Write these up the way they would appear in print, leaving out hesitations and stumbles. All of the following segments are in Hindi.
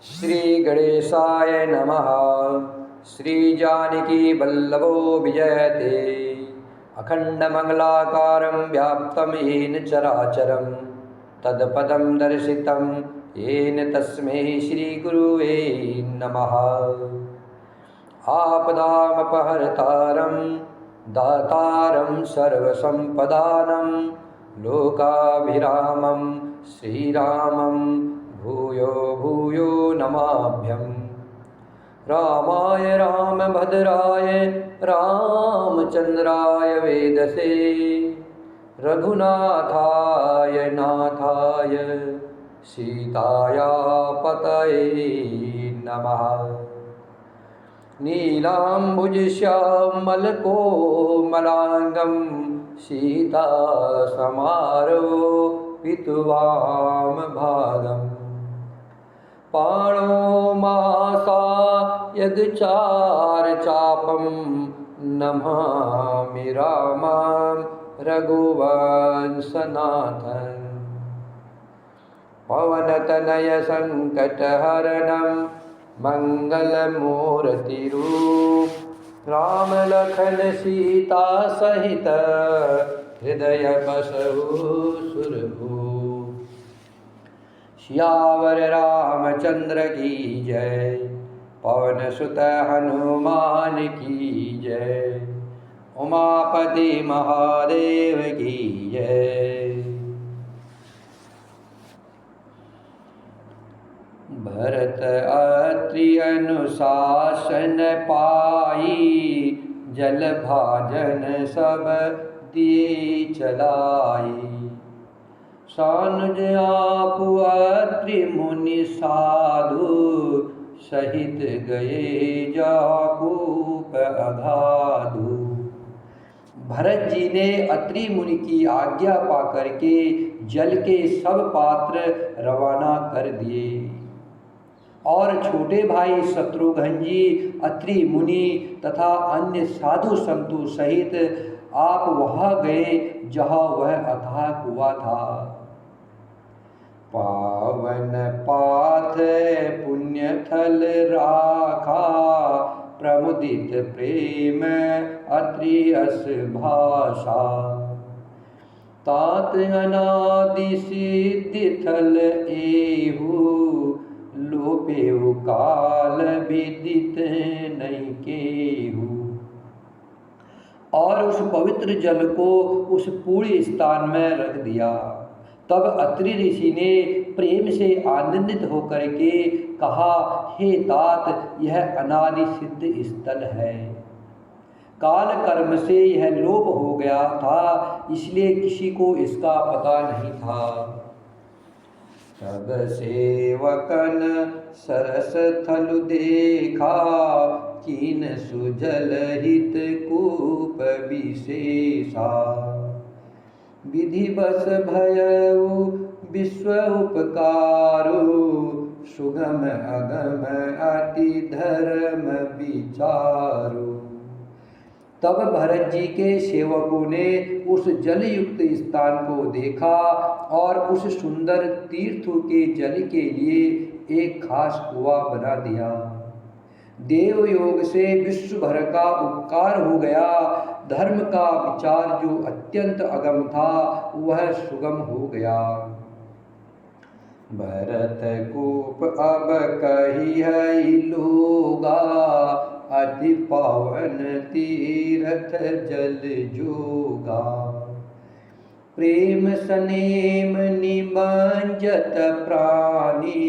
श्री गणेशाय नमः। श्री जानकी वल्लभो विजयते अखंडमंगलाकारं व्याप्तं येन चराचरं तत्पदं दर्शितं येन तस्मै श्रीगुरुवे नमः। आपदामपहर्तारं दातारं सर्वसंपदानं लोकाभिरामं श्रीरामं भूयो भूयो नमाभ्यं। रामाय रामभद्राय रामचंद्राय वेदसे रघुनाथाय नाथाय सीताया पतये नमः। नीलाम्बुजश्यामलकोमलाङ्गं सीतासमारोपितवामभागम् पाणो महासायगचारचापं नमामि रामं रघुवंशनाथं। पवनतनय संकटहरणं मंगलमूर्तिरूप राम लखन सीता सहित हृदय बसहु सुरभूप। सियावर रामचंद्र की जय, पवन सुत हनुमान की जय, उमापति महादेव की जय। भरत अत्रि अनुशासन पाई, जल भाजन सब दिए चलाई। सानुज आपु अत्रि मुनि साधु, सहित गए जाकूप अगाधु। भरत जी ने अत्रि मुनि की आज्ञा पाकर के जल के सब पात्र रवाना कर दिए और छोटे भाई शत्रुघ्न जी अत्रि मुनि तथा अन्य साधु संतों सहित आप वहां गए जहां वह अथाह कुआं था। पावन पाथ पुण्य थल राखा, प्रमुदित प्रेम अत्रि अस भाषा। तात अनादि सिद्धि थल एहु, लोपेउ काल विदित नहीं केहू। और उस पवित्र जल को उस पूर्ण स्थान में रख दिया। तब अत्रि ऋषि ने प्रेम से आनंदित होकर के कहा, हे तात, यह अनादि सिद्ध स्थल है। काल कर्म से यह लोप हो गया था, इसलिए किसी को इसका पता नहीं था। तब सेवकन सरस थलु देखा, कीन सुजल हित कूप विशेषा। विधिवश भयउ विश्व उपकारु, सुगम अगम अति धर्म विचारु। तब भरत जी के सेवकों ने उस जल युक्त स्थान को देखा और उस सुंदर तीर्थों के जल के लिए एक खास कुआं बना दिया। देव योग से विश्व भर का उपकार हो गया। धर्म का विचार जो अत्यंत अगम था वह सुगम हो गया। भरत कूप अब कही है लोगा, अति पावन तीर्थ जल जोगा। प्रेम सनेम निमंजत प्राणी,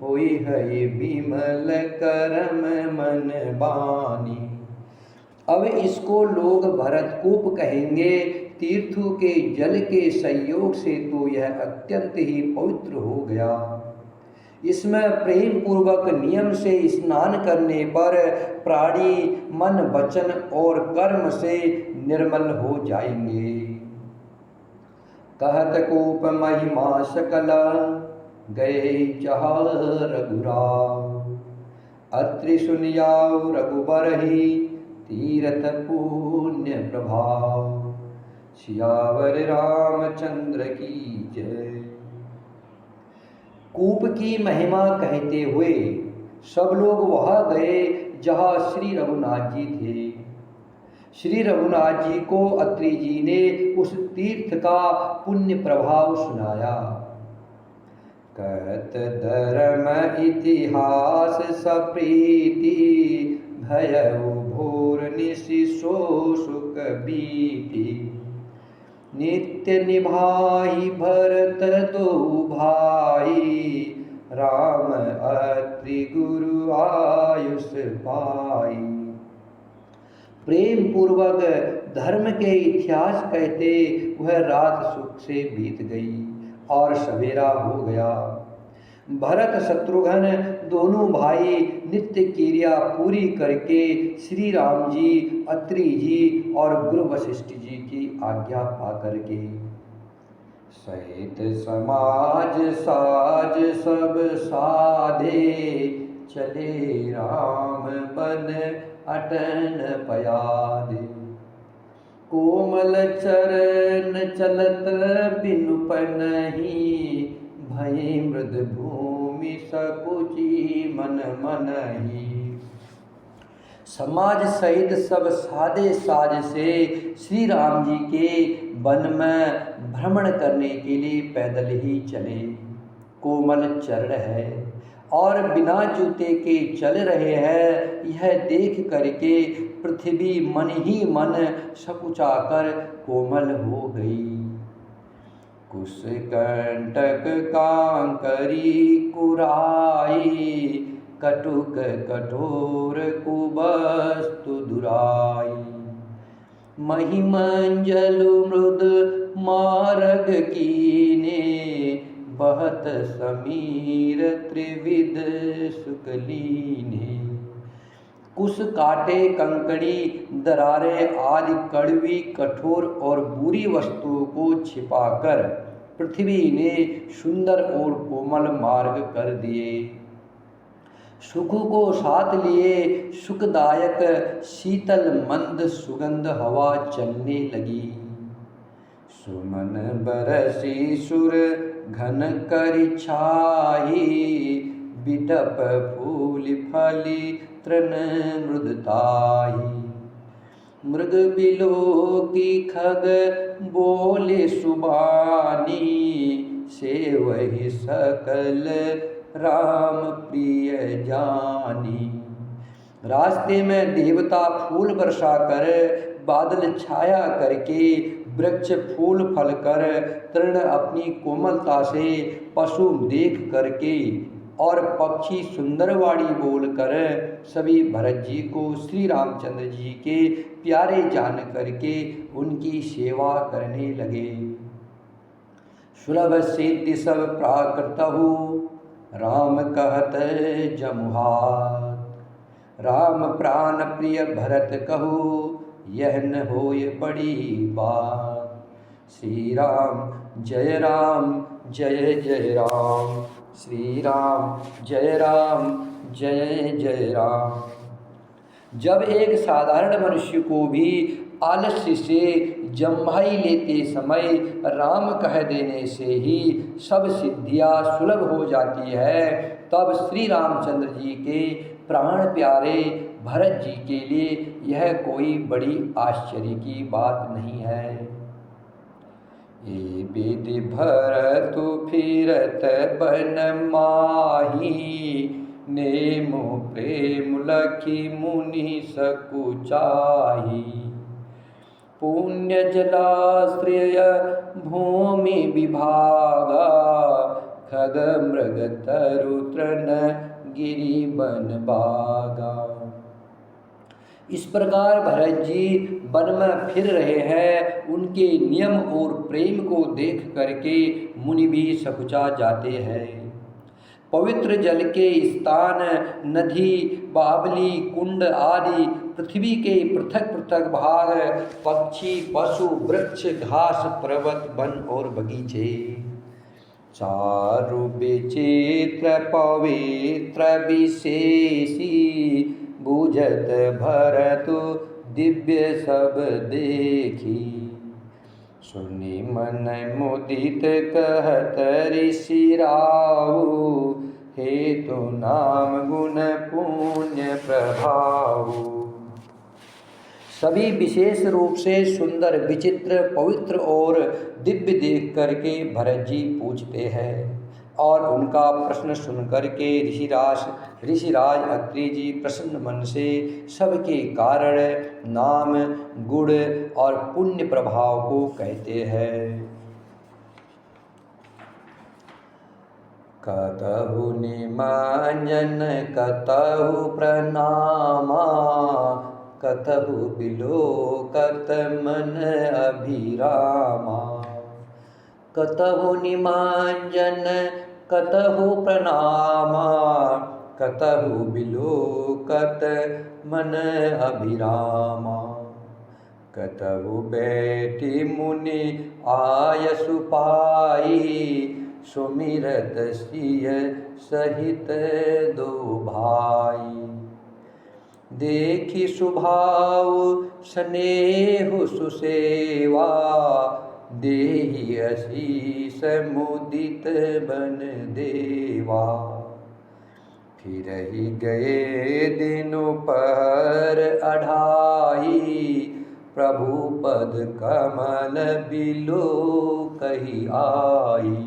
होई है विमल करम मन बानी। अब इसको लोग भरतकूप कहेंगे। तीर्थों के जल के संयोग से तो यह अत्यंत ही पवित्र हो गया। इसमें प्रेम पूर्वक नियम से स्नान करने पर प्राणी मन वचन और कर्म से निर्मल हो जाएंगे। कहत कूप महिमा सकला, गए जहाँ रघुराव। अत्रि सुनियाऊ रघुबर ही, तीरथ पुण्य प्रभाव। सियावर रामचंद्र की जय। कूप की महिमा कहते हुए सब लोग वहाँ गए जहाँ श्री रघुनाथ जी थे। श्री रघुनाथ जी को अत्रि जी ने उस तीर्थ का पुण्य प्रभाव सुनाया। कहत धर्म इतिहास सप्रीति, भयउ भोर निशि सो सुख बीति। नित्य निभाई भरत दो भाई, राम अत्रि गुरु आयुष पाई। प्रेम पूर्वक धर्म के इतिहास कहते वह रात सुख से बीत गई और सवेरा हो गया। भरत शत्रुघ्न दोनों भाई नित्य क्रिया पूरी करके श्री राम जी, अत्रि जी और गुरु वशिष्ठ जी की आज्ञा पा करके सहित समाज साज सब साधे, चले राम बन अटन पयादे। कोमल चरण चलत बिनु पनहि, भय मृद भूमि सकुची मन मनहि। समाज सहित सब सादे साज से श्री राम जी के वन में भ्रमण करने के लिए पैदल ही चले। कोमल चरण है और बिना जूते के चल रहे हैं, यह देख करके पृथ्वी मन ही मन सकुचाकर कोमल हो गई। कुश कंटक कांकरी कुराई, कटुक कठोर कुबस्तु दुराई। महिमंजल मृद मार्ग कीने, बहत समीर त्रिविध सुकलीने। कुश काटे कंकड़ी दरारे आदि कड़वी कठोर और बुरी वस्तुओं को छिपाकर पृथ्वी ने सुंदर और कोमल मार्ग कर दिए। सुख को साथ लिए सुखदायक शीतल मंद सुगंध हवा चलने लगी। सुमन बरसी सुर घन कर छाई, बिटप फूल फली तृण मृदताई। मृग बिलो की खग बोले सुबानी, से वही सकल राम प्रिय जानी। रास्ते में देवता फूल बरसा कर, बादल छाया करके, वृक्ष फूल फल कर, तृण अपनी कोमलता से, पशु देख करके और पक्षी सुंदरवाणी बोलकर सभी भरत जी को श्री रामचंद्र जी के प्यारे जान करके उनकी सेवा करने लगे। सुलभ सिद्धि सब प्राकृतहु, राम कहत जमुहार। राम प्राण प्रिय भरत कहु, यह न होय बड़ी बात। श्री राम जय राम जय जय राम, श्री राम जय जय राम। जब एक साधारण मनुष्य को भी आलस्य से जम्भाई लेते समय राम कह देने से ही सब सिद्धियां सुलभ हो जाती है, तब श्री रामचंद्र जी के प्राण प्यारे भरत जी के लिए यह कोई बड़ी आश्चर्य की बात नहीं है। ये विधि भरत फिरत बन माही, नेमो प्रेम लखी मुनि सकुचाही। पुण्य जलाश्रय भूमि विभागा, खग मृग तरु तृण गिरि बन बागा। इस प्रकार भरत जी वन में फिर रहे हैं। उनके नियम और प्रेम को देख करके मुनि भी सकुचा जाते हैं। पवित्र जल के स्थान, नदी, बावली, कुंड आदि पृथ्वी के पृथक पृथक भाग, पक्षी, पशु, वृक्ष, घास, पर्वत, वन और बगीचे, चारु विचित्र पवित्र विशेषी, बुझत भरत दिव्य सब देखी। सुनि मन मुदित कहत ऋषि राऊ, हेतु नाम गुण पुण्य प्रभाऊ। सभी विशेष रूप से सुंदर, विचित्र, पवित्र और दिव्य देख करके भरत जी पूछते हैं, और उनका प्रश्न सुन करके ऋषिराज अत्रि जी प्रसन्न मन से सबके कारण, नाम, गुण और पुण्य प्रभाव को कहते हैं। कतहु निमंजन कतहु प्रणामा, कतहु बिलोकत मन अभिरामा। कतहु निमंजन कतहु प्रणामा, कतहु बिलोकत मन अभिरामा। कतहु बैठी मुनि आयसु पाई, सुमिरत सिय सहित दो भाई। देखी सुभाव स्नेहु सुसेवा, देहि असीस मुदित बन देवा। फिरहि गए दिनु पर अढ़ाई, प्रभु पद कमल बिलो कही आई।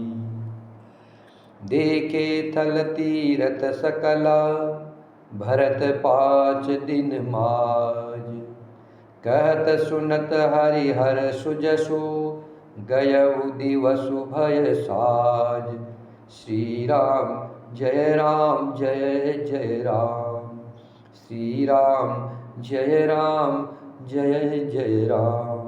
देखे थल तीरथ सकला, भरत 5 दिन माज। कहत सुनत हरिहर सुजसु, गयउ दिवसु भय साज। श्री राम जय राम जय जय राम, श्री राम जय राम जय जय राम।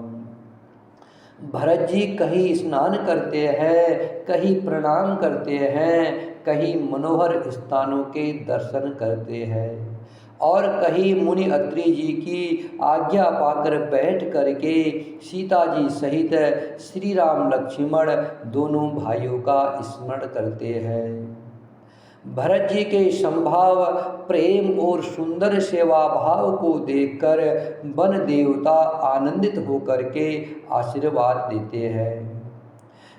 भरत जी कहीं स्नान करते हैं, कहीं प्रणाम करते हैं, कहीं मनोहर स्थानों के दर्शन करते हैं, और कहीं मुनि अत्रि जी की आज्ञा पाकर बैठ करके सीता जी सहित श्री राम लक्ष्मण दोनों भाइयों का स्मरण करते हैं। भरत जी के संभाव, प्रेम और सुंदर सेवा भाव को देखकर वन देवता आनंदित होकर के आशीर्वाद देते हैं।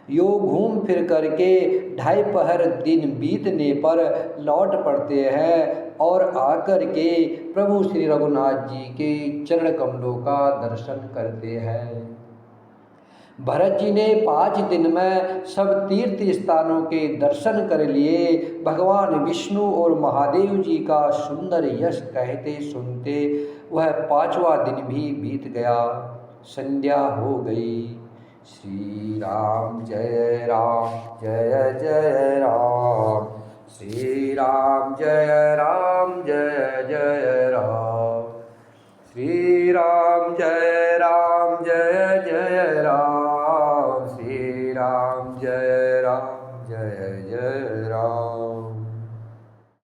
यो घूम फिर करके 2.5 पहर दिन बीतने पर लौट पड़ते हैं, और आकर के प्रभु श्री रघुनाथ जी के चरण कमलों का दर्शन करते हैं। भरत जी ने 5 दिन में सब तीर्थ स्थानों के दर्शन कर लिए। भगवान विष्णु और महादेव जी का सुंदर यश कहते सुनते वह 5वां दिन भी बीत गया। संध्या हो गई। श्री राम जय जय राम, श्री राम जय जय राम, श्री राम जय जय राम, श्री राम जय जय राम।